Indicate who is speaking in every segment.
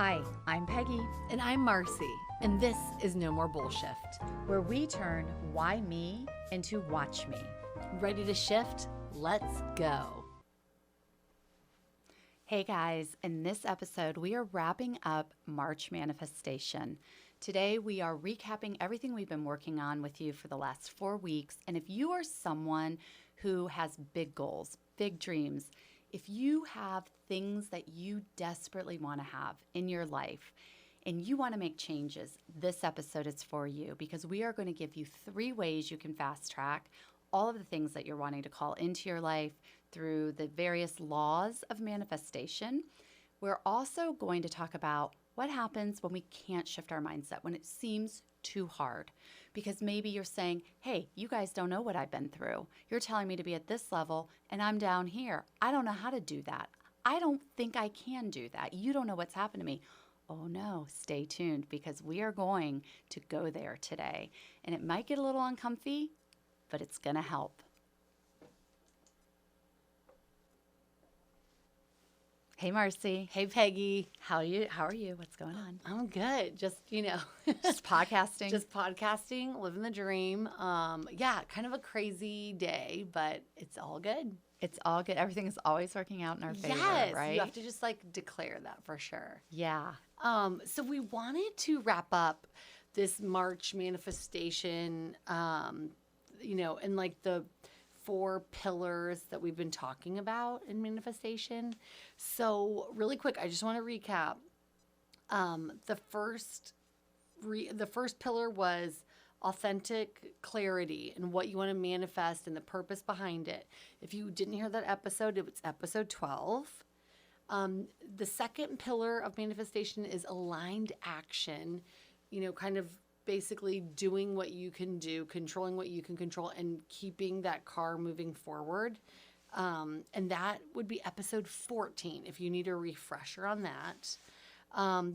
Speaker 1: Hi, I'm Peggy,
Speaker 2: And I'm Marci, and this is No More Bullshift.
Speaker 1: where we turn why me into watch me.
Speaker 2: Ready to shift? Let's go.
Speaker 1: Hey guys, in this episode, we are wrapping up March manifestation. Today, we are recapping everything we've been working on with you for the last 4 weeks. And if you are someone who has big goals, big dreams, if you have things that you desperately want to have in your life and you want to make changes, this episode is for you because we are going to give you 3 ways you can fast track all of the things that you're wanting to call into your life through the various laws of manifestation. We're also going to talk about what happens when we can't shift our mindset, when it seems too hard. Because maybe you're saying, hey, you guys don't know what I've been through. You're telling me to be at this level and I'm down here. I don't know how to do that. I don't think I can do that. You don't know what's happened to me. Oh no, stay tuned because we are going to go there today. And it might get a little uncomfy, but it's going to help. Hey, Marci.
Speaker 2: Hey, Peggy.
Speaker 1: How are you? What's going on?
Speaker 2: I'm good. Just
Speaker 1: Podcasting.
Speaker 2: just podcasting, living the dream. Kind of a crazy day, but it's all good.
Speaker 1: It's all good. Everything is always working out in our favor,
Speaker 2: Yes,
Speaker 1: right?
Speaker 2: you have to just declare that for sure.
Speaker 1: Yeah.
Speaker 2: So we wanted to wrap up this March manifestation, and the 4 pillars that we've been talking about in manifestation. So really quick, I just want to recap. The first pillar was authentic clarity and what you want to manifest and the purpose behind it. If you didn't hear that episode, it was episode 12. The second pillar of manifestation is aligned action, kind of basically doing what you can do, controlling what you can control, and keeping that car moving forward. And that would be episode 14 if you need a refresher on that.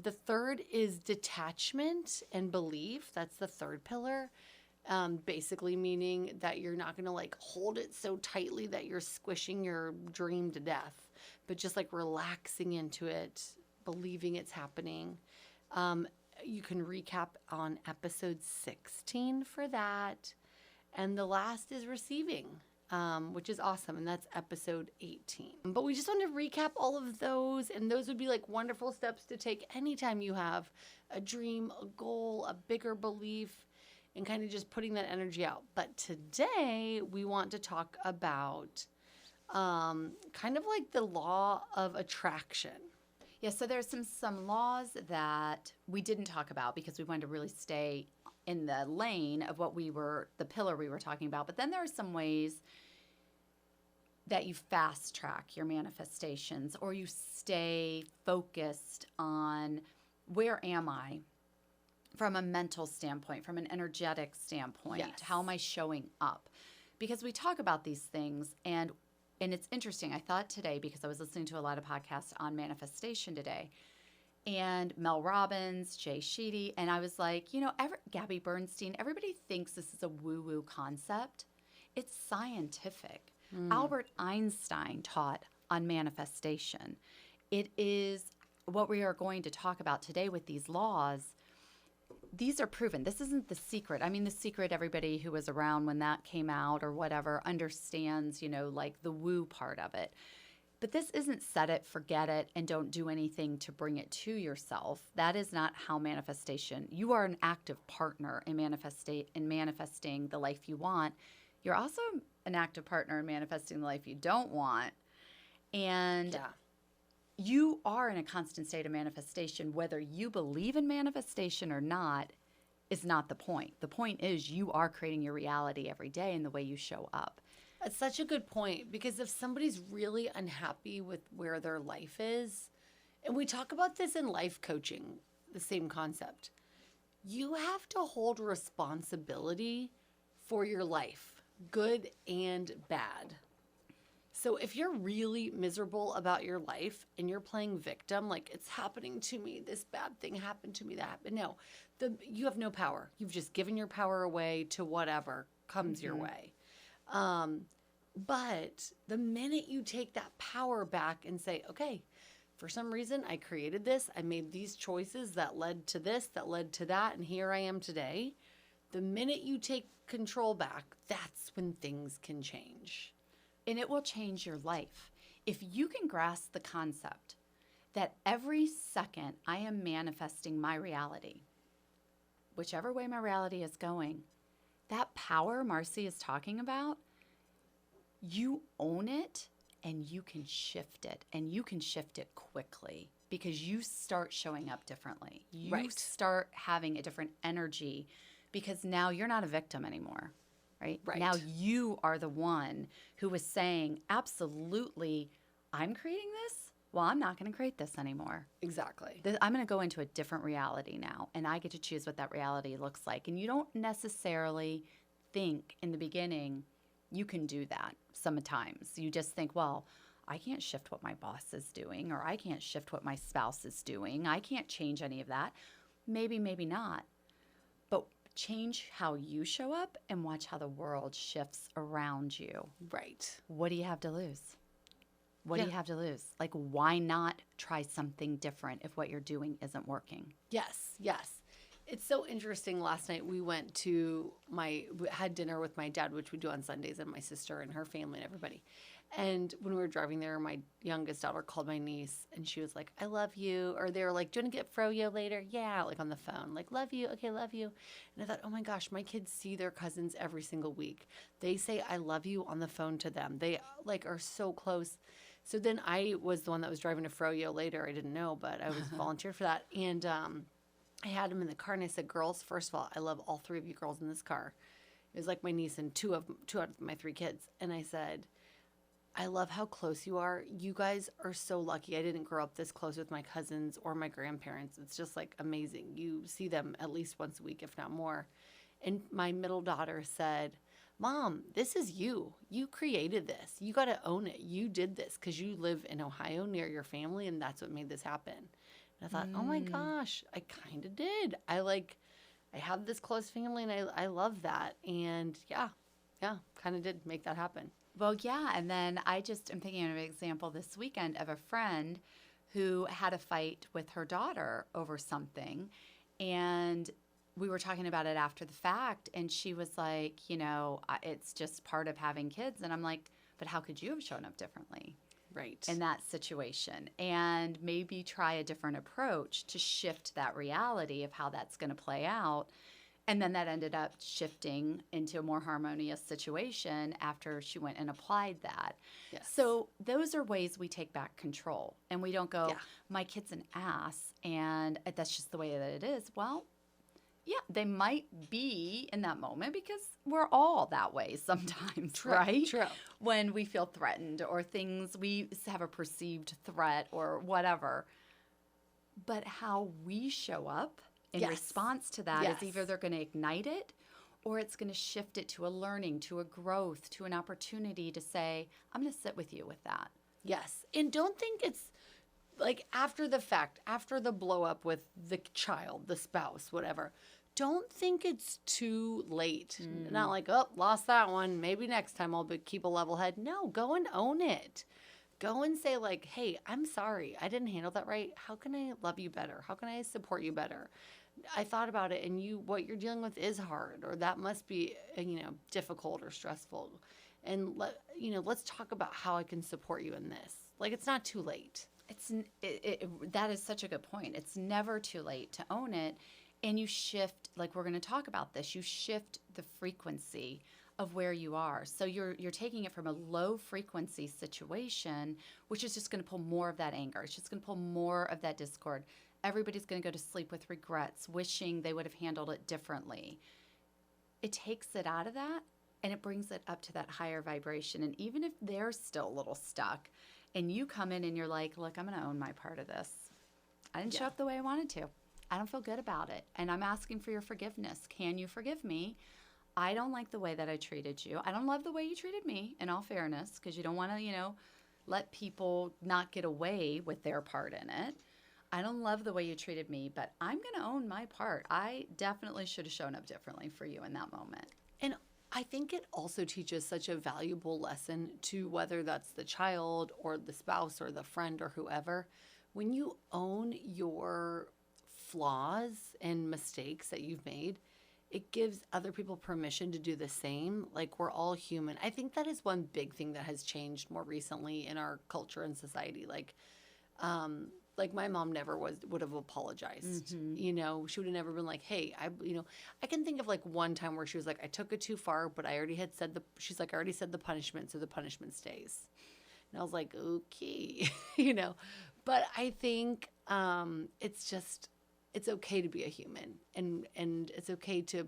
Speaker 2: The third is detachment and belief. That's the third pillar. Basically meaning that you're not going to hold it so tightly that you're squishing your dream to death, but just relaxing into it, believing it's happening. You can recap on episode 16 for that. And the last is receiving, which is awesome. And that's episode 18. But we just want to recap all of those. And those would be wonderful steps to take anytime you have a dream, a goal, a bigger belief, and kind of just putting that energy out. But today we want to talk about kind of the law of attraction.
Speaker 1: Yeah, so there's some laws that we didn't talk about because we wanted to really stay in the lane of the pillar we were talking about. But then there are some ways that you fast track your manifestations or you stay focused on where am I from a mental standpoint, from an energetic standpoint.
Speaker 2: Yes.
Speaker 1: How am I showing up? Because we talk about these things and it's interesting. I thought today, because I was listening to a lot of podcasts on manifestation today, and Mel Robbins, Jay Shetty, and I was like, Gabby Bernstein, everybody thinks this is a woo-woo concept. It's scientific. Albert Einstein taught on manifestation. It is what we are going to talk about today with these laws. These are proven. This isn't The Secret. I mean, The Secret, everybody who was around when that came out or whatever understands, the woo part of it. But this isn't set it, forget it, and don't do anything to bring it to yourself. That is not how manifestation. You are an active partner in manifesting the life you want. You're also an active partner in manifesting the life you don't want. And you are in a constant state of manifestation. Whether you believe in manifestation or not is not the point. The point is you are creating your reality every day in the way you show up.
Speaker 2: It's such a good point because if somebody's really unhappy with where their life is, and we talk about this in life coaching, the same concept, you have to hold responsibility for your life, good and bad. So if you're really miserable about your life and you're playing victim, it's happening to me, this bad thing happened to me, that happened. No, you have no power. You've just given your power away to whatever comes your way. But the minute you take that power back and say, okay, for some reason, I created this. I made these choices that led to this, that led to that, and here I am today. The minute you take control back, that's when things can change.
Speaker 1: And it will change your life. If you can grasp the concept that every second I am manifesting my reality, whichever way my reality is going, that power Marci is talking about, you own it and you can shift it, and you can shift it quickly because you start showing up differently. You start having a different energy because now you're not a victim anymore, right? Now you are the one who is saying, absolutely, I'm creating this. Well, I'm not going to create this anymore.
Speaker 2: Exactly.
Speaker 1: I'm going to go into a different reality now, and I get to choose what that reality looks like. And you don't necessarily think in the beginning you can do that sometimes. You just think, well, I can't shift what my boss is doing, or I can't shift what my spouse is doing. I can't change any of that. Maybe, maybe not. But change how you show up and watch how the world shifts around you.
Speaker 2: Right.
Speaker 1: What do you have to lose? What do you have to lose? Like, why not try something different if what you're doing isn't working?
Speaker 2: Yes, yes. It's so interesting. Last night we had dinner with my dad, which we do on Sundays, and my sister and her family and everybody. And when we were driving there, my youngest daughter called my niece, and she was like, I love you. Or they were like, do you want to get froyo later? Yeah, like on the phone. Like, love you. Okay, love you. And I thought, oh my gosh, my kids see their cousins every single week. They say, I love you on the phone to them. They like are so close. So then I was the one that was driving to froyo later. I didn't know, but I was volunteered for that. And I had him in the car, and I said, girls, first of all, I love all three of you girls in this car. It was like my niece and two out of my three kids. And I said, I love how close you are. You guys are so lucky. I didn't grow up this close with my cousins or my grandparents. It's just like amazing. You see them at least once a week, if not more. And my middle daughter said, Mom, this is you. You created this. You got to own it. You did this because you live in Ohio near your family, and that's what made this happen. And I thought, oh my gosh, I kind of did. I have this close family, and I love that. And yeah, kind of did make that happen.
Speaker 1: Well, yeah. And then I just am thinking of an example this weekend of a friend who had a fight with her daughter over something. And we were talking about it after the fact. And she was like, it's just part of having kids. And I'm like, but how could you have shown up differently?
Speaker 2: Right.
Speaker 1: In that situation, and maybe try a different approach to shift that reality of how that's going to play out. And then that ended up shifting into a more harmonious situation after she went and applied that.
Speaker 2: Yes.
Speaker 1: So those are ways we take back control, and we don't go, my kid's an ass and that's just the way that it is. Well, yeah, they might be in that moment because we're all that way sometimes, right?
Speaker 2: True.
Speaker 1: When we feel threatened or we have a perceived threat or whatever. But how we show up in response to that is either they're going to ignite it or it's going to shift it to a learning, to a growth, to an opportunity to say, I'm going to sit with you with that.
Speaker 2: Yes. And don't think it's like after the fact, after the blow up with the child, the spouse, whatever. Don't think it's too late. Not like, oh, lost that one. Maybe next time I'll keep a level head. No, go and own it. Go and say like, hey, I'm sorry. I didn't handle that right. How can I love you better? How can I support you better? I thought about it, and what you're dealing with is hard, or that must be, difficult or stressful. And let's talk about how I can support you in this. Like, it's not too late.
Speaker 1: That is such a good point. It's never too late to own it. And you shift, like we're going to talk about this, you shift the frequency of where you are. So you're taking it from a low frequency situation, which is just going to pull more of that anger. It's just going to pull more of that discord. Everybody's going to go to sleep with regrets, wishing they would have handled it differently. It takes it out of that, and it brings it up to that higher vibration. And even if they're still a little stuck, and you come in and you're like, look, I'm going to own my part of this. I didn't show up the way I wanted to. I don't feel good about it. And I'm asking for your forgiveness. Can you forgive me? I don't like the way that I treated you. I don't love the way you treated me, in all fairness, because you don't want to, let people not get away with their part in it. I don't love the way you treated me, but I'm going to own my part. I definitely should have shown up differently for you in that moment.
Speaker 2: And I think it also teaches such a valuable lesson to whether that's the child or the spouse or the friend or whoever. when you own your flaws and mistakes that you've made, it gives other people permission to do the same. Like, we're all human. I think that is one big thing that has changed more recently in our culture and society. Like my mom never would have apologized. You know, she would have never been like, hey, I can think of like one time where she was like, I took it too far, but I already had said she's like, I already said the punishment, so the punishment stays. And I was like, okay, you know, but I think it's okay to be a human, and it's okay to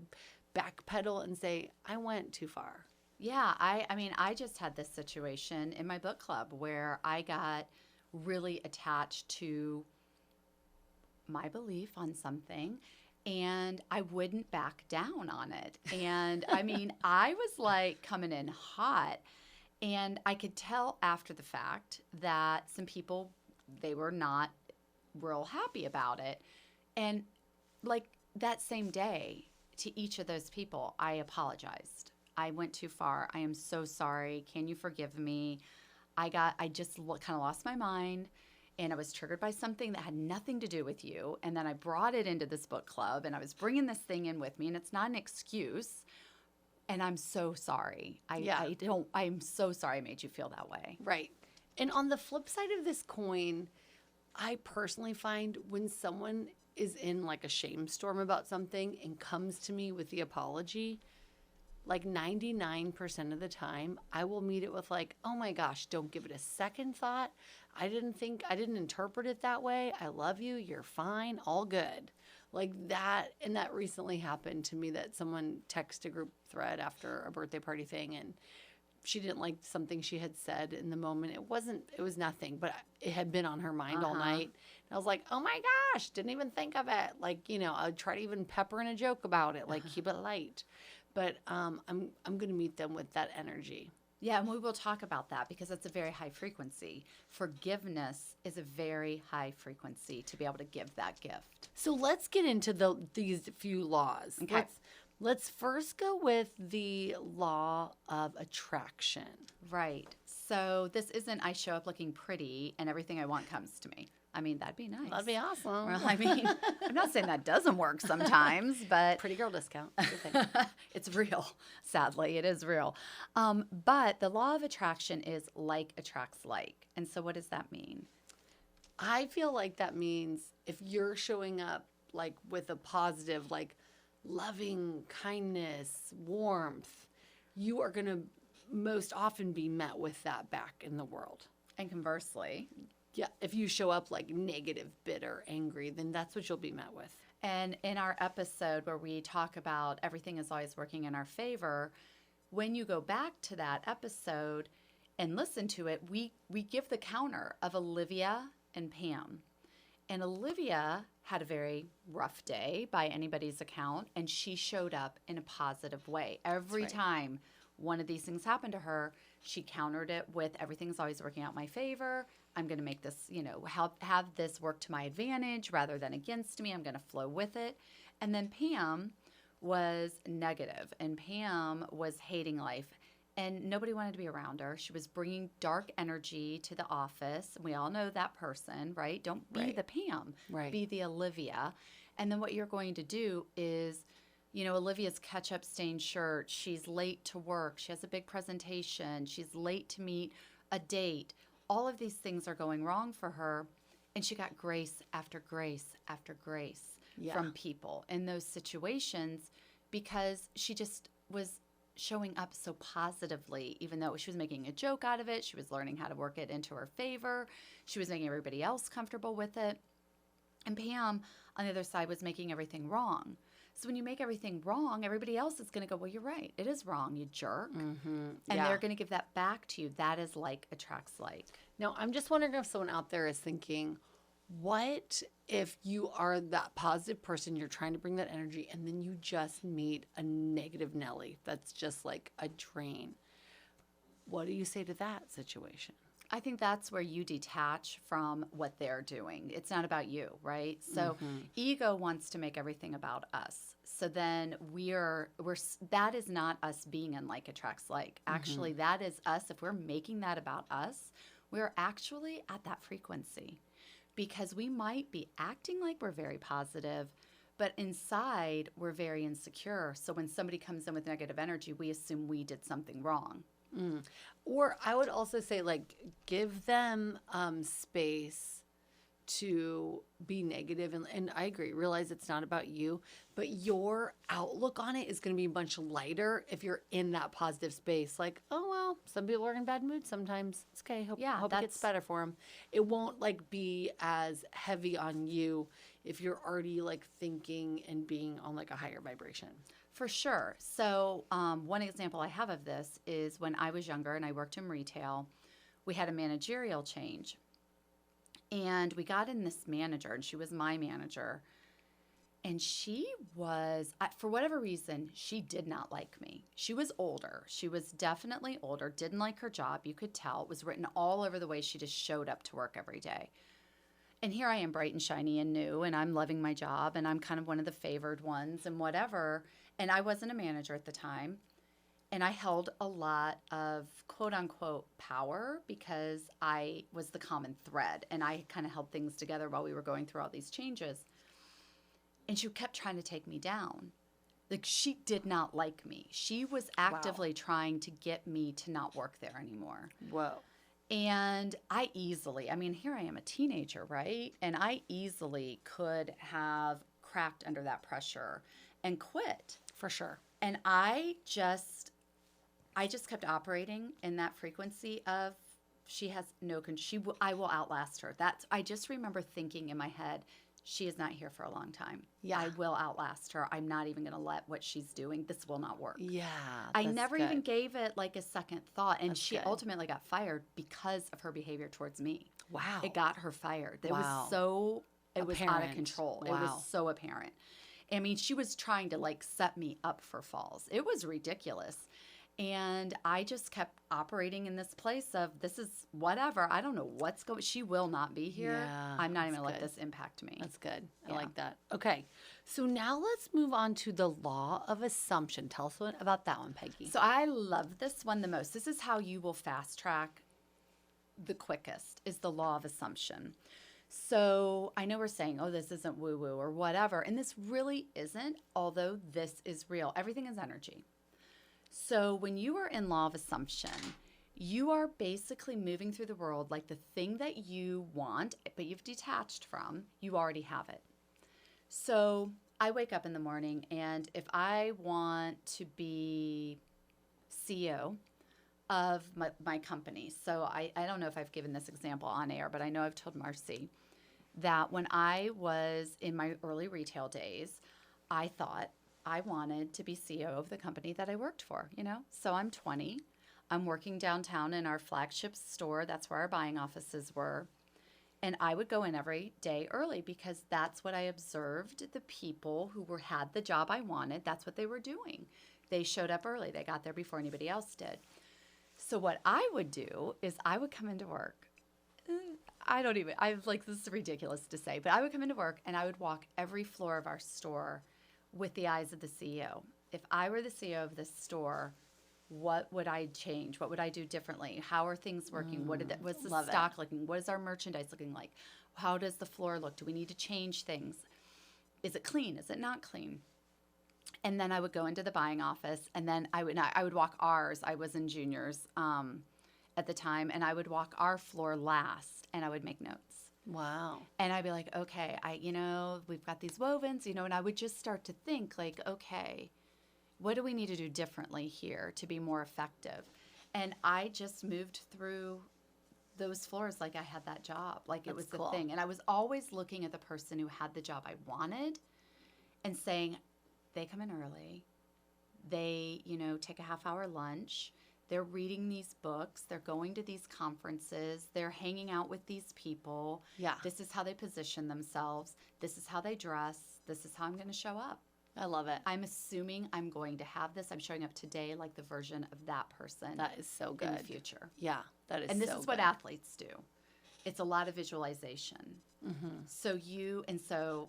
Speaker 2: backpedal and say, I went too far.
Speaker 1: Yeah, I mean, I just had this situation in my book club where I got really attached to my belief on something, and I wouldn't back down on it. And I mean, I was like coming in hot, and I could tell after the fact that some people, they were not real happy about it. And like that same day, to each of those people, I apologized. I went too far. I am so sorry. Can you forgive me? I just kind of lost my mind, and I was triggered by something that had nothing to do with you. And then I brought it into this book club, and I was bringing this thing in with me, and it's not an excuse. And I'm so sorry. I'm so sorry I made you feel that way.
Speaker 2: Right. And on the flip side of this coin, I personally find when someone is in like a shame storm about something and comes to me with the apology, like 99% of the time, I will meet it with like, oh my gosh, don't give it a second thought. I didn't interpret it that way. I love you. You're fine. All good. Like that. And that recently happened to me, that someone texted a group thread after a birthday party thing, and she didn't like something she had said in the moment. It was nothing, but it had been on her mind all night. And I was like, oh my gosh, didn't even think of it. Like, you know, I'd try to even pepper in a joke about it, like keep it light. But I'm going to meet them with that energy.
Speaker 1: Yeah, and we will talk about that because it's a very high frequency. Forgiveness is a very high frequency to be able to give that gift.
Speaker 2: So let's get into these few laws.
Speaker 1: Okay.
Speaker 2: Let's first go with the law of attraction.
Speaker 1: Right. So this isn't I show up looking pretty and everything I want comes to me. I mean, that'd be nice.
Speaker 2: That'd be awesome.
Speaker 1: Well, I mean, I'm not saying that doesn't work sometimes, but
Speaker 2: Pretty girl discount. Good thing.
Speaker 1: it's real. Sadly, it is real. But the law of attraction is like attracts like. And so what does that mean?
Speaker 2: I feel like that means if you're showing up like with a positive, like loving kindness, warmth, you are going to most often be met with that back in the world.
Speaker 1: And conversely,
Speaker 2: yeah, if you show up like negative, bitter, angry, then that's what you'll be met with.
Speaker 1: and in our episode where we talk about everything is always working in our favor, when you go back to that episode and listen to it, we give the counter of Olivia and Pam. And Olivia had a very rough day by anybody's account, and she showed up in a positive way. Every
Speaker 2: right.
Speaker 1: time one of these things happened to her, she countered it with everything's always working out in my favor. I'm going to make this, have this work to my advantage rather than against me. I'm going to flow with it. And then Pam was negative, and Pam was hating life. And nobody wanted to be around her. She was bringing dark energy to the office. We all know that person, right? Don't be
Speaker 2: Right.
Speaker 1: the Pam.
Speaker 2: Right.
Speaker 1: Be the Olivia. And then what you're going to do is, Olivia's ketchup stained shirt. She's late to work. She has a big presentation. She's late to meet a date. All of these things are going wrong for her. And she got grace after grace after grace from people in those situations because she just was showing up so positively, even though she was making a joke out of it. She was learning how to work it into her favor. She was making everybody else comfortable with it. And Pam, on the other side, was making everything wrong. So when you make everything wrong, everybody else is going to go, well, you're right. It is wrong, you jerk.
Speaker 2: Mm-hmm.
Speaker 1: And they're going to give that back to you. That is like attracts like.
Speaker 2: Now, I'm just wondering if someone out there is thinking, what if you are that positive person, you're trying to bring that energy, and then you just meet a negative Nelly that's just like a drain? What do you say to that situation?
Speaker 1: I think that's where you detach from what they're doing. It's not about you, right? So ego wants to make everything about us. So then we're that is not us being in like attracts like. Actually, that is us. If we're making that about us, we're actually at that frequency. because we might be acting like we're very positive, but inside we're very insecure. So when somebody comes in with negative energy, we assume we did something wrong.
Speaker 2: Or I would also say, like, give them space to be negative. And I agree, realize it's not about you, but your outlook on it is going to be much lighter if you're in that positive space. Like, oh, well, some people are in bad moods sometimes. It's okay. Hope it gets better for them. It won't like be as heavy on you if you're already like thinking and being on like a higher vibration.
Speaker 1: For sure. So one example I have of this is when I was younger and I worked in retail, we had a managerial change. And we got in this manager, and she was my manager. And she was, for whatever reason, she did not like me. She was older. She was definitely older, didn't like her job. You could tell. It was written all over the way she just showed up to work every day. And here I am, bright and shiny and new, and I'm loving my job, and I'm kind of one of the favored ones and whatever. And I wasn't a manager at the time. And I held a lot of quote unquote power because I was the common thread, and I kind of held things together while we were going through all these changes. And she kept trying to take me down. Like, she did not like me. She was actively trying to get me to not work there anymore.
Speaker 2: Whoa.
Speaker 1: And I mean, here I am, a teenager, right? And I easily could have cracked under that pressure and quit.
Speaker 2: For sure.
Speaker 1: And I just kept operating in that frequency of she has no control. I will outlast her. I just remember thinking in my head, she is not here for a long time.
Speaker 2: Yeah.
Speaker 1: I will outlast her. I'm not even going to let what she's doing. This will not work.
Speaker 2: Yeah.
Speaker 1: I never even gave it like a second thought. And she
Speaker 2: good.
Speaker 1: ultimately got fired because of her behavior towards me.
Speaker 2: Wow.
Speaker 1: It got her fired. It was
Speaker 2: Apparent.
Speaker 1: out of control.
Speaker 2: Wow.
Speaker 1: It was so apparent. I mean, she was trying to like set me up for falls. It was ridiculous. And I just kept operating in this place of this is whatever. I don't know what's going. She will not be here.
Speaker 2: Yeah,
Speaker 1: I'm not even going to let
Speaker 2: good.
Speaker 1: this impact me.
Speaker 2: That's good. I
Speaker 1: Yeah.
Speaker 2: like that. Okay. So now let's move on to the law of assumption. Tell us about that one, Peggy.
Speaker 1: So I love this one the most. This is how you will fast track the quickest is the law of assumption. So I know we're saying, oh, this isn't woo-woo or whatever. And this really isn't, although this is real. Everything is energy. So when you are in law of assumption, you are basically moving through the world like the thing that you want, but you've detached from, you already have it. So I wake up in the morning, and if I want to be CEO of my company, so I don't know if I've given this example on air, but I know I've told Marci that when I was in my early retail days, I thought I wanted to be CEO of the company that I worked for, you know? So I'm 20. I'm working downtown in our flagship store. That's where our buying offices were. And I would go in every day early because that's what I observed the people who had the job I wanted. That's what they were doing. They showed up early. They got there before anybody else did. So what I would do is I would come into work. This is ridiculous to say, but I would come into work and I would walk every floor of our store with the eyes of the CEO. If I were the CEO of this store, what would I change? What would I do differently? How are things working? What's the stock looking? What is our merchandise looking like? How does the floor look? Do we need to change things? Is it clean? Is it not clean? And then I would go into the buying office, and then I would walk ours. I was in juniors at the time, and I would walk our floor last, and I would make notes.
Speaker 2: Wow.
Speaker 1: And I'd be like, okay, we've got these wovens, and I would just start to think like, okay, what do we need to do differently here to be more effective? And I just moved through those floors like I had that job, like it was the thing. And I was always looking at the person who had the job I wanted and saying, they come in early, they, take a half-hour lunch, they're reading these books, they're going to these conferences, they're hanging out with these people.
Speaker 2: Yeah.
Speaker 1: This is how they position themselves. This is how they dress. This is how I'm going to show up.
Speaker 2: I love it.
Speaker 1: I'm assuming I'm going to have this. I'm showing up today like the version of that person.
Speaker 2: That is so good.
Speaker 1: In the future.
Speaker 2: Yeah, that is
Speaker 1: and this
Speaker 2: so
Speaker 1: is what
Speaker 2: good.
Speaker 1: athletes do. It's a lot of visualization.
Speaker 2: Mm-hmm.
Speaker 1: So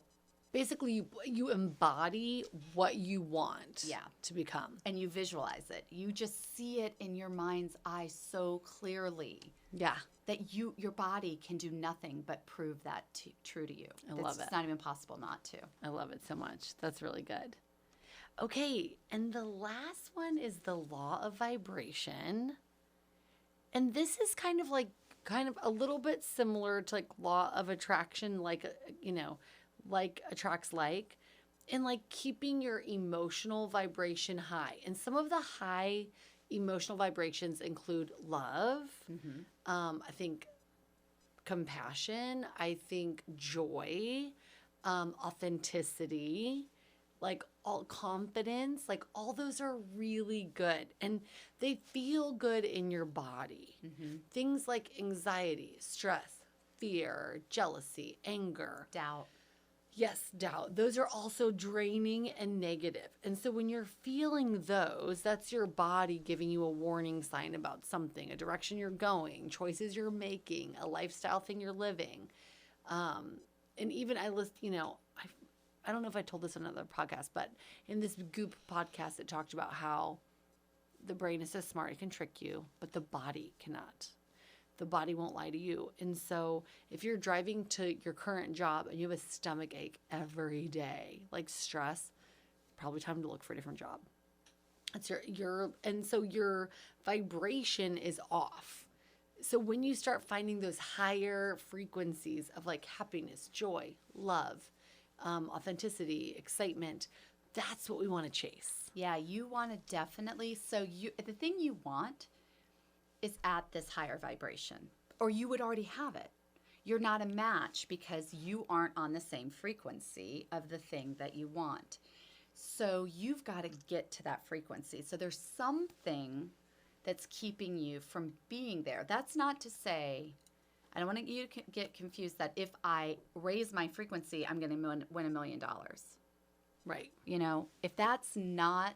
Speaker 2: basically you embody what you want to become.
Speaker 1: And you visualize it. You just see it in your mind's eye so clearly.
Speaker 2: Yeah.
Speaker 1: That your body can do nothing but prove that true to you.
Speaker 2: I love it.
Speaker 1: It's not even possible not to.
Speaker 2: I love it so much. That's really good. Okay, and the last one is the law of vibration. And this is kind of a little bit similar to like law of attraction, like attracts like, and like keeping your emotional vibration high. And some of the high emotional vibrations include love, I think compassion, I think joy, authenticity, like all confidence, like all those are really good and they feel good in your body. Things like anxiety, stress, fear, jealousy, anger,
Speaker 1: doubt.
Speaker 2: Yes, doubt. Those are also draining and negative. And so when you're feeling those, that's your body giving you a warning sign about something, a direction you're going, choices you're making, a lifestyle thing you're living. And even I don't know if I told this on another podcast, but in this Goop podcast, it talked about how the brain is so smart, it can trick you, but the body cannot. The body won't lie to you. And so if you're driving to your current job and you have a stomach ache every day, like stress, probably time to look for a different job. It's and so your vibration is off. So when you start finding those higher frequencies of like happiness, joy, love, authenticity, excitement, that's what we want to chase.
Speaker 1: Yeah, you want to definitely. So the thing you want is at this higher vibration, or you would already have it. You're not a match because you aren't on the same frequency of the thing that you want. So you've got to get to that frequency. So there's something that's keeping you from being there. That's not to say, I don't want you to get confused that if I raise my frequency, I'm going to win $1 million.
Speaker 2: Right.
Speaker 1: If that's not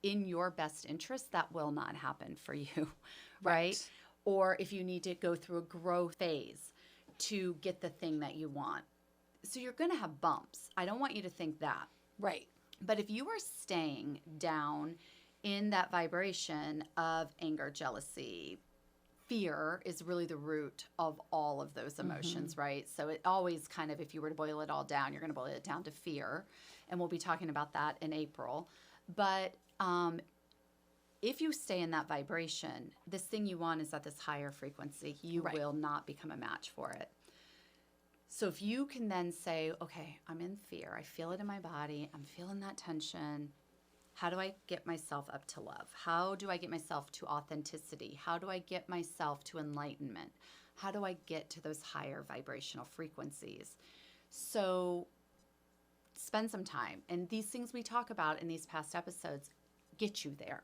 Speaker 1: in your best interest, that will not happen for you, right? Or if you need to go through a growth phase to get the thing that you want. So you're going to have bumps. I don't want you to think that.
Speaker 2: Right.
Speaker 1: But if you are staying down in that vibration of anger, jealousy, fear is really the root of all of those emotions, right? So it always kind of, if you were to boil it all down, you're going to boil it down to fear. And we'll be talking about that in April. But if you stay in that vibration, this thing you want is at this higher frequency. You will not become a match for it. So if you can then say, okay, I'm in fear. I feel it in my body. I'm feeling that tension. How do I get myself up to love? How do I get myself to authenticity? How do I get myself to enlightenment? How do I get to those higher vibrational frequencies? So spend some time. And these things we talk about in these past episodes get you there.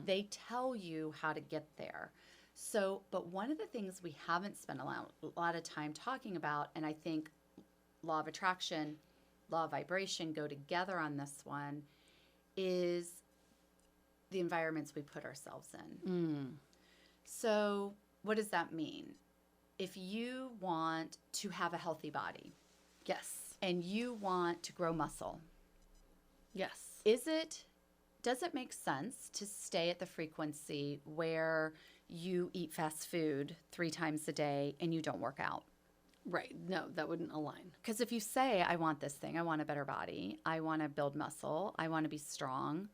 Speaker 1: They tell you how to get there. So, but one of the things we haven't spent a lot of time talking about, and I think law of attraction, law of vibration go together on this one, is the environments we put ourselves in. So what does that mean? If you want to have a healthy body, and you want to grow muscle, does it make sense to stay at the frequency where you eat fast food 3 times a day and you don't work out?
Speaker 2: Right. No, that wouldn't align.
Speaker 1: Because if you say, I want this thing, I want a better body, I want to build muscle, I want to be strong,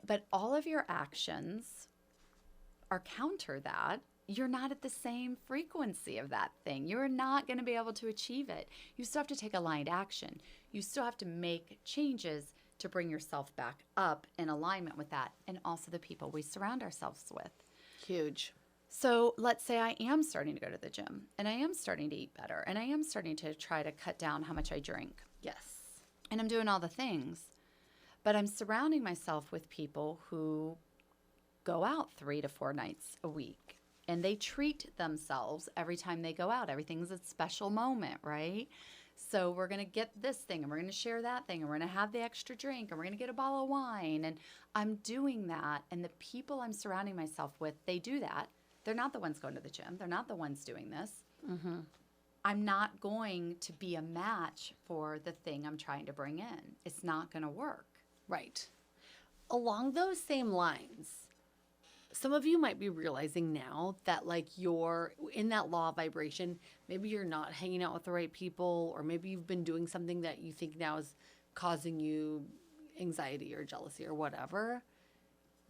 Speaker 1: but all of your actions are counter that, you're not at the same frequency of that thing. You're not going to be able to achieve it. You still have to take aligned action. You still have to make changes to bring yourself back up in alignment with that, and also the people we surround ourselves with.
Speaker 2: Huge.
Speaker 1: So let's say I am starting to go to the gym and I am starting to eat better and I am starting to try to cut down how much I drink. And I'm doing all the things, but I'm surrounding myself with people who go out 3 to 4 nights a week and they treat themselves every time they go out. Everything's a special moment, right? So we're going to get this thing and we're going to share that thing and we're going to have the extra drink and we're going to get a bottle of wine. And I'm doing that. And the people I'm surrounding myself with, they do that. They're not the ones going to the gym. They're not the ones doing this. I'm not going to be a match for the thing I'm trying to bring in. It's not going to work.
Speaker 2: Right. Along those same lines, some of you might be realizing now that like you're in that law of vibration. Maybe you're not hanging out with the right people, or maybe you've been doing something that you think now is causing you anxiety or jealousy or whatever.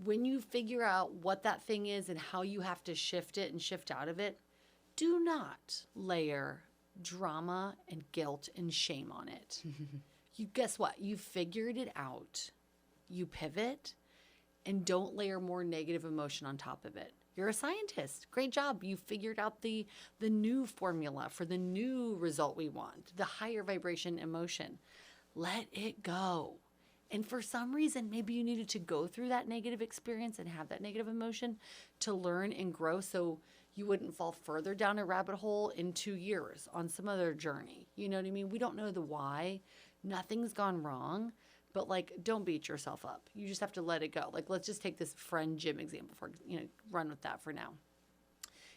Speaker 2: When you figure out what that thing is and how you have to shift it and shift out of it, do not layer drama and guilt and shame on it. You guess what? You figured it out. You pivot and don't layer more negative emotion on top of it. You're a scientist. Great job. You figured out the new formula for the new result we want, the higher vibration emotion. Let it go. And for some reason, maybe you needed to go through that negative experience and have that negative emotion to learn and grow so you wouldn't fall further down a rabbit hole in 2 years on some other journey. You know what I mean? We don't know the why. Nothing's gone wrong, but like, don't beat yourself up. You just have to let it go. Like, let's just take this friend gym example for, run with that for now.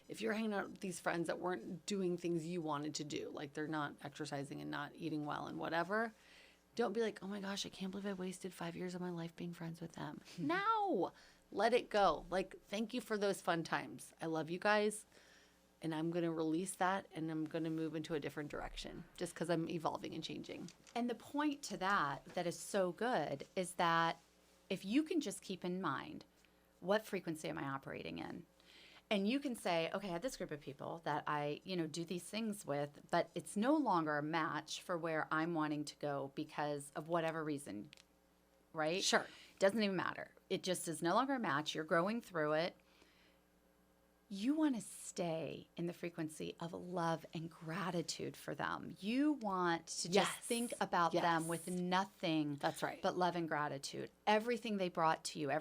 Speaker 2: If you're hanging out with these friends that weren't doing things you wanted to do, like they're not exercising and not eating well and whatever, don't be like, oh my gosh, I can't believe I wasted 5 years of my life being friends with them. No, let it go. Like, thank you for those fun times. I love you guys. And I'm going to release that and I'm going to move into a different direction just because I'm evolving and changing.
Speaker 1: And the point to that is so good is that if you can just keep in mind, what frequency am I operating in? And you can say, okay, I have this group of people that I, do these things with, but it's no longer a match for where I'm wanting to go because of whatever reason, right?
Speaker 2: Sure.
Speaker 1: Doesn't even matter. It just is no longer a match. You're growing through it. You want to stay in the frequency of love and gratitude for them. You want to just think about them with nothing
Speaker 2: That's right.
Speaker 1: but love and gratitude. Everything they brought to you,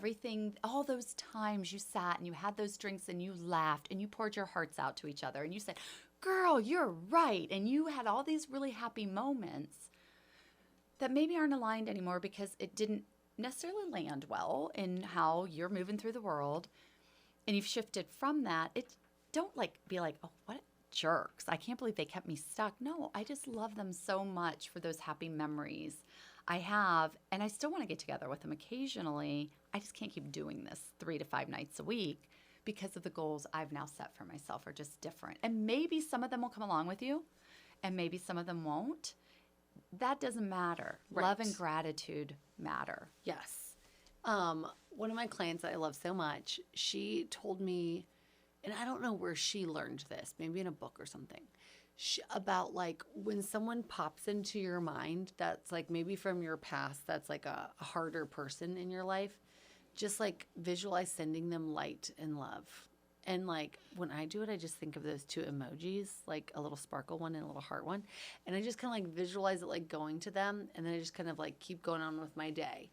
Speaker 1: all those times you sat and you had those drinks and you laughed and you poured your hearts out to each other and you said, girl, you're right. And you had all these really happy moments that maybe aren't aligned anymore because it didn't necessarily land well in how you're moving through the world. And you've shifted from that. Don't be like, oh, what jerks. I can't believe they kept me stuck. No, I just love them so much for those happy memories I have. And I still want to get together with them occasionally. I just can't keep doing this 3 to 5 nights a week because of the goals I've now set for myself are just different. And maybe some of them will come along with you and maybe some of them won't. That doesn't matter.
Speaker 2: Right.
Speaker 1: Love and gratitude matter.
Speaker 2: Yes. One of my clients that I love so much, she told me, and I don't know where she learned this, maybe in a book or something, about like when someone pops into your mind that's like maybe from your past, that's like a harder person in your life, just like visualize sending them light and love. And like when I do it, I just think of those 2 emojis, like a little sparkle one and a little heart one. And I just kind of like visualize it like going to them. And then I just kind of like keep going on with my day.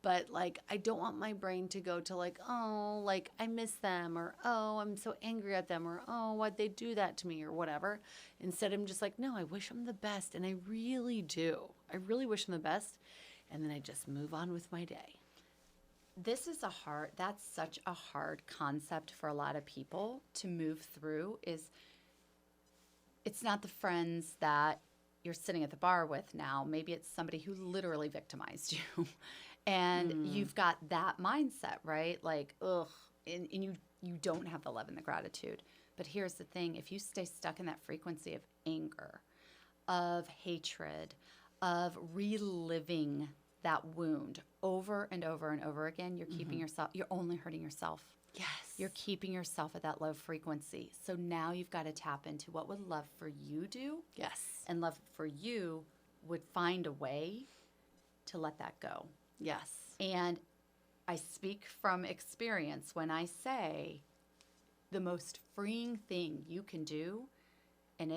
Speaker 2: But like, I don't want my brain to go to like, oh, like I miss them, or, oh, I'm so angry at them, or, oh, why'd they do that to me, or whatever. Instead, I'm just like, no, I wish them the best. And I really do. I really wish them the best. And then I just move on with my day.
Speaker 1: That's such a hard concept for a lot of people to move through. It's not the friends that you're sitting at the bar with now. Maybe it's somebody who literally victimized you. And you've got that mindset, right? Like, ugh, and you don't have the love and the gratitude. But here's the thing. If you stay stuck in that frequency of anger, of hatred, of reliving that wound over and over and over again, you're only hurting yourself.
Speaker 2: Yes.
Speaker 1: You're keeping yourself at that low frequency. So now you've got to tap into what would love for you do.
Speaker 2: Yes.
Speaker 1: And love for you would find a way to let that go.
Speaker 2: Yes.
Speaker 1: And I speak from experience when I say the most freeing thing you can do, and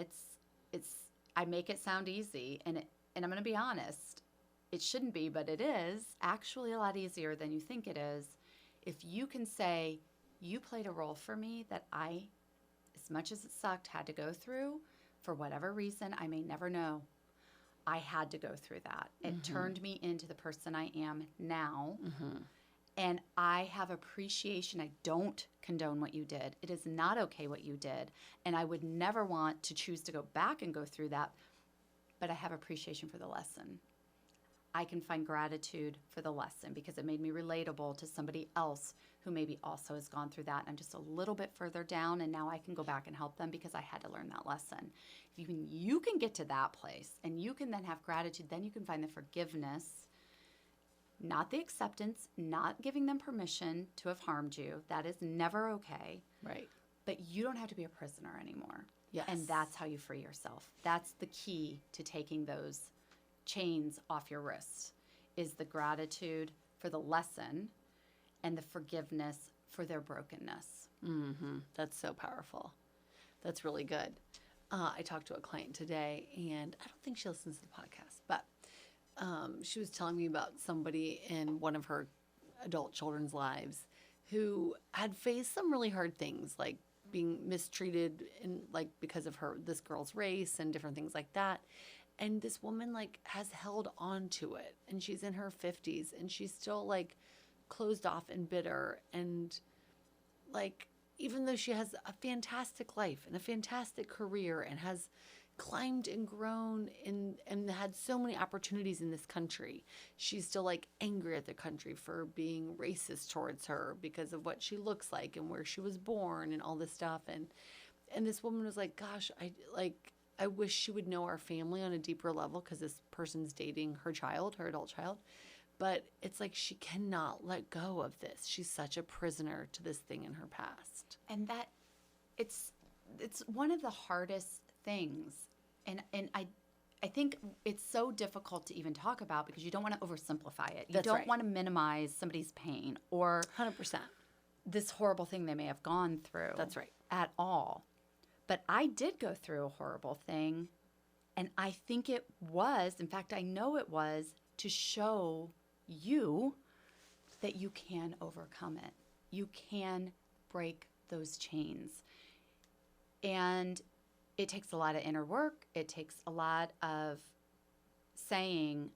Speaker 1: I make it sound easy, and I'm going to be honest, it shouldn't be, but it is actually a lot easier than you think it is. If you can say, you played a role for me that I, as much as it sucked, had to go through for whatever reason, I may never know. I had to go through that. It turned me into the person I am now. And I have appreciation. I don't condone what you did. It is not okay what you did. And I would never want to choose to go back and go through that. But I have appreciation for the lesson. I can find gratitude for the lesson because it made me relatable to somebody else who maybe also has gone through that. And I'm just a little bit further down, and now I can go back and help them because I had to learn that lesson. If you can get to that place and you can then have gratitude, then you can find the forgiveness, not the acceptance, not giving them permission to have harmed you. That is never okay.
Speaker 2: Right.
Speaker 1: But you don't have to be a prisoner anymore.
Speaker 2: Yes.
Speaker 1: And that's how you free yourself. That's the key to taking those chains off your wrists, is the gratitude for the lesson and the forgiveness for their brokenness.
Speaker 2: Mm-hmm. That's so powerful. That's really good. I talked to a client today, and I don't think she listens to the podcast, but she was telling me about somebody in one of her adult children's lives who had faced some really hard things, like being mistreated in, like, because of this girl's race and different things like that. And this woman, like, has held on to it, and she's in her 50s, and she's still, like, closed off and bitter. And, like, even though she has a fantastic life and a fantastic career and has climbed and grown and had so many opportunities in this country, she's still, like, angry at the country for being racist towards her because of what she looks like and where she was born and all this stuff. And this woman was like, gosh, I wish she would know our family on a deeper level because this person's dating her child, her adult child. But it's like she cannot let go of this. She's such a prisoner to this thing in her past.
Speaker 1: And that it's one of the hardest things. And I think it's so difficult to even talk about because you don't want to oversimplify it. You
Speaker 2: That's
Speaker 1: don't
Speaker 2: right.
Speaker 1: want to minimize somebody's pain or
Speaker 2: 100%.
Speaker 1: this horrible thing they may have gone through.
Speaker 2: That's right.
Speaker 1: At all. But I did go through a horrible thing, and I think it was, in fact, I know it was, to show you that you can overcome it. You can break those chains. And it takes a lot of inner work. It takes a lot of saying,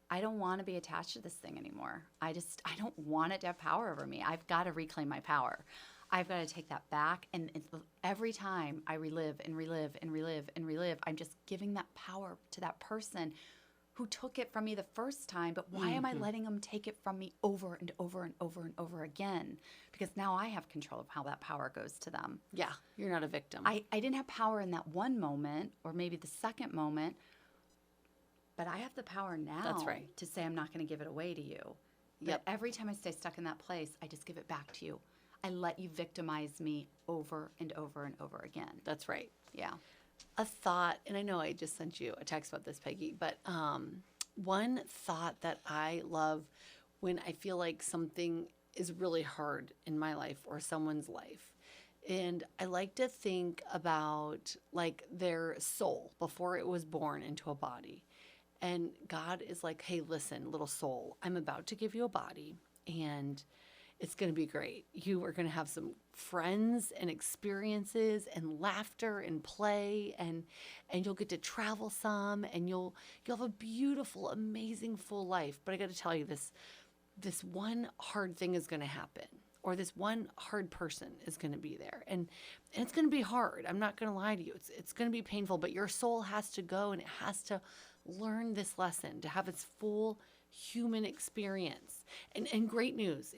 Speaker 1: I don't want to be attached to this thing anymore. I don't want it to have power over me. I've got to reclaim my power. I've got to take that back. And every time I relive and relive and relive and relive, I'm just giving that power to that person who took it from me the first time. But why am I letting them take it from me over and over and over and over again? Because now I have control of how that power goes to them.
Speaker 2: Yeah, you're not a victim.
Speaker 1: I didn't have power in that one moment or maybe the second moment, but I have the power now.
Speaker 2: That's right.
Speaker 1: To say I'm not going to give it away to you.
Speaker 2: Yep.
Speaker 1: But every time I stay stuck in that place, I just give it back to you. I let you victimize me over and over and over again.
Speaker 2: That's right.
Speaker 1: Yeah.
Speaker 2: A thought, and I know I just sent you a text about this, Peggy, but one thought that I love when I feel like something is really hard in my life or someone's life, and I like to think about, like, their soul before it was born into a body. And God is like, hey, listen, little soul, I'm about to give you a body, and it's going to be great. You are going to have some friends and experiences and laughter and play, and you'll get to travel some, and you'll have a beautiful, amazing, full life. But I got to tell you, this one hard thing is going to happen, or this one hard person is going to be there, and it's going to be hard. I'm not going to lie to you. It's going to be painful, but your soul has to go, and it has to learn this lesson to have its full human experience. And great news,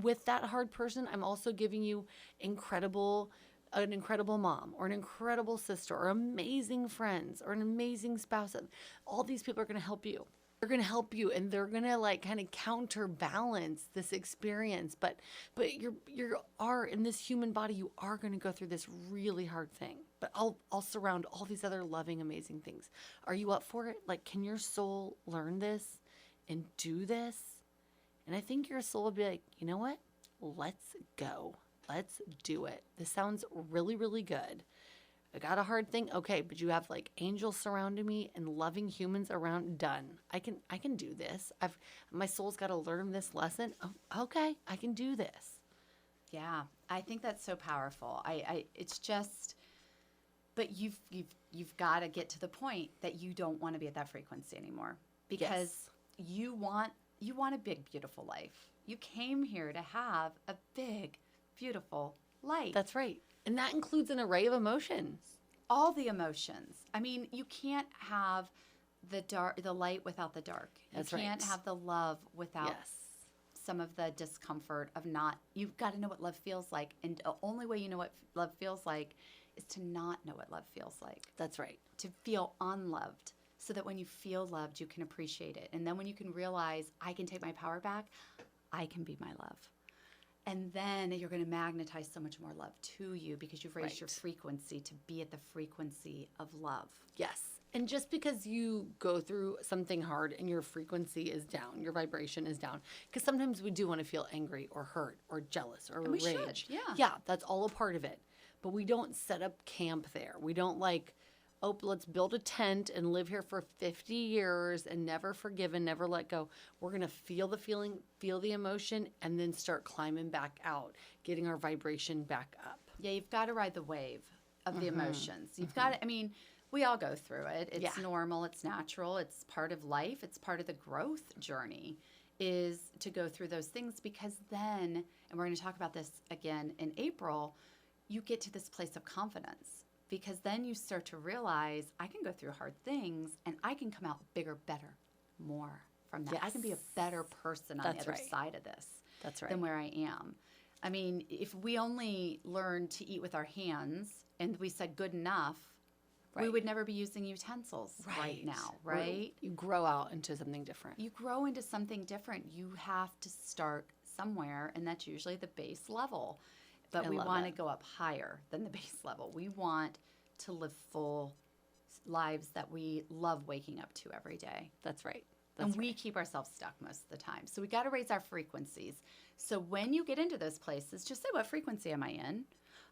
Speaker 2: with that hard person, I'm also giving you an incredible mom or an incredible sister or amazing friends or an amazing spouse. All these people are going to help you. They're going to help you, and they're going to, like, kind of counterbalance this experience. But you are in this human body. You are going to go through this really hard thing. But I'll surround all these other loving, amazing things. Are you up for it? Like, can your soul learn this and do this? And I think your soul will be like, you know what? Let's go. Let's do it. This sounds really, really good. I got a hard thing. Okay, but you have, like, angels surrounding me and loving humans around. Done. I can do this. My soul's got to learn this lesson. Oh, okay, I can do this.
Speaker 1: Yeah, I think that's so powerful. It's just, but you've got to get to the point that you don't want to be at that frequency anymore, because you want you want a big, beautiful life. You came here to have a big, beautiful life.
Speaker 2: That's right. And that includes an array of emotions.
Speaker 1: All the emotions. I mean, you can't have the light without the dark.
Speaker 2: That's
Speaker 1: you can't
Speaker 2: right.
Speaker 1: have the love without
Speaker 2: Yes.
Speaker 1: some of the discomfort of not. You've got to know what love feels like. And the only way you know what love feels like is to not know what love feels like.
Speaker 2: That's right.
Speaker 1: To feel unloved, so that when you feel loved, you can appreciate it. And then when you can realize, I can take my power back, I can be my love. And then you're going to magnetize so much more love to you because you've raised your
Speaker 2: Right.
Speaker 1: frequency to be at the frequency of love.
Speaker 2: Yes. And just because you go through something hard and your frequency is down, your vibration is down, because sometimes we do want to feel angry or hurt or jealous or
Speaker 1: And we should,
Speaker 2: rage.
Speaker 1: yeah.
Speaker 2: Yeah, that's all a part of it. But we don't set up camp there. We don't like, oh, let's build a tent and live here for 50 years and never forgive and never let go. We're going to feel the feeling, feel the emotion, and then start climbing back out, getting our vibration back up.
Speaker 1: Yeah, you've got to ride the wave of the emotions. You've got to, I mean, we all go through it. It's
Speaker 2: Yeah.
Speaker 1: normal, it's natural, it's part of life, it's part of the growth journey is to go through those things because then, and we're going to talk about this again in April, you get to this place of confidence because then you start to realize I can go through hard things and I can come out bigger, better, more from that. I can be a
Speaker 2: Yes.
Speaker 1: better person on
Speaker 2: That's
Speaker 1: the other
Speaker 2: right.
Speaker 1: side of this
Speaker 2: That's right.
Speaker 1: than where I am. I mean, if we only learned to eat with our hands and we said good enough, we
Speaker 2: Right.
Speaker 1: would never be using utensils right now, right?
Speaker 2: You grow out into something different.
Speaker 1: You grow into something different. You have to start somewhere, and that's usually the base level. But
Speaker 2: I
Speaker 1: we
Speaker 2: love
Speaker 1: want to
Speaker 2: it.
Speaker 1: go up higher than the base level. We want to live full lives that we love waking up to every day.
Speaker 2: That's right.
Speaker 1: And
Speaker 2: That's
Speaker 1: we
Speaker 2: right.
Speaker 1: keep ourselves stuck most of the time. So we got to raise our frequencies. So when you get into those places, just say, what frequency am I in?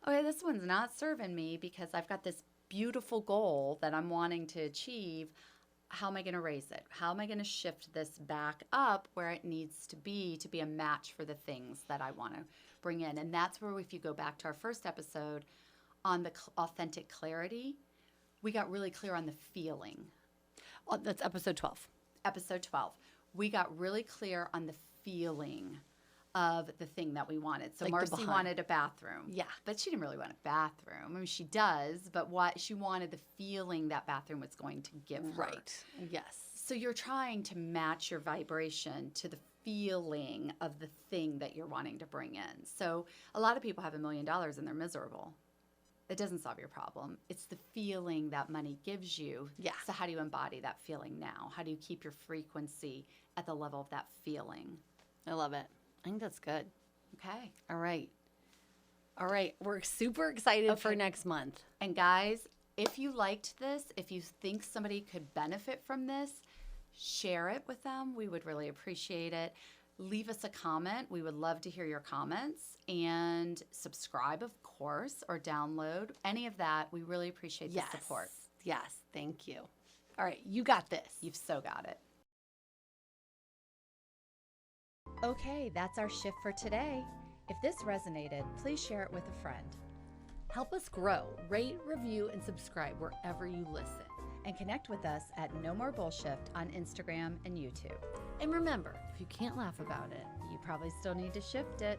Speaker 1: Okay, this one's not serving me because I've got this beautiful goal that I'm wanting to achieve. How am I going to raise it? How am I going to shift this back up where it needs to be a match for the things that I want to bring in? And that's where, if you go back to our first episode on the authentic clarity, we got really clear on the feeling.
Speaker 2: Oh, that's episode 12.
Speaker 1: Episode 12, we got really clear on the feeling of the thing that we wanted. So
Speaker 2: Like the
Speaker 1: Marci
Speaker 2: behind.
Speaker 1: wanted a bathroom.
Speaker 2: Yeah.
Speaker 1: But she didn't really want a bathroom. I mean, she does, but what she wanted the feeling that bathroom was going to give her.
Speaker 2: Right. Yes.
Speaker 1: So you're trying to match your vibration to the feeling of the thing that you're wanting to bring in. So a lot of people have $1 million and they're miserable. It doesn't solve your problem. It's the feeling that money gives you.
Speaker 2: Yeah.
Speaker 1: So how do you embody that feeling now? How do you keep your frequency at the level of that feeling?
Speaker 2: I love it. I think that's good.
Speaker 1: Okay.
Speaker 2: All right. All right. We're super excited for
Speaker 1: Okay.
Speaker 2: next month.
Speaker 1: And guys, if you liked this, if you think somebody could benefit from this, share it with them. We would really appreciate it. Leave us a comment. We would love to hear your comments. And subscribe, of course, or download. Any of that. We really appreciate the support.
Speaker 2: Yes. Thank you. All right. You got this.
Speaker 1: You've so got it. Okay, that's our shift for today. If this resonated, please share it with a friend.
Speaker 2: Help us grow. Rate, review, and subscribe wherever you listen.
Speaker 1: And connect with us at No More Bullshift on Instagram and YouTube.
Speaker 2: And remember, if you can't laugh about it,
Speaker 1: You probably still need to shift it.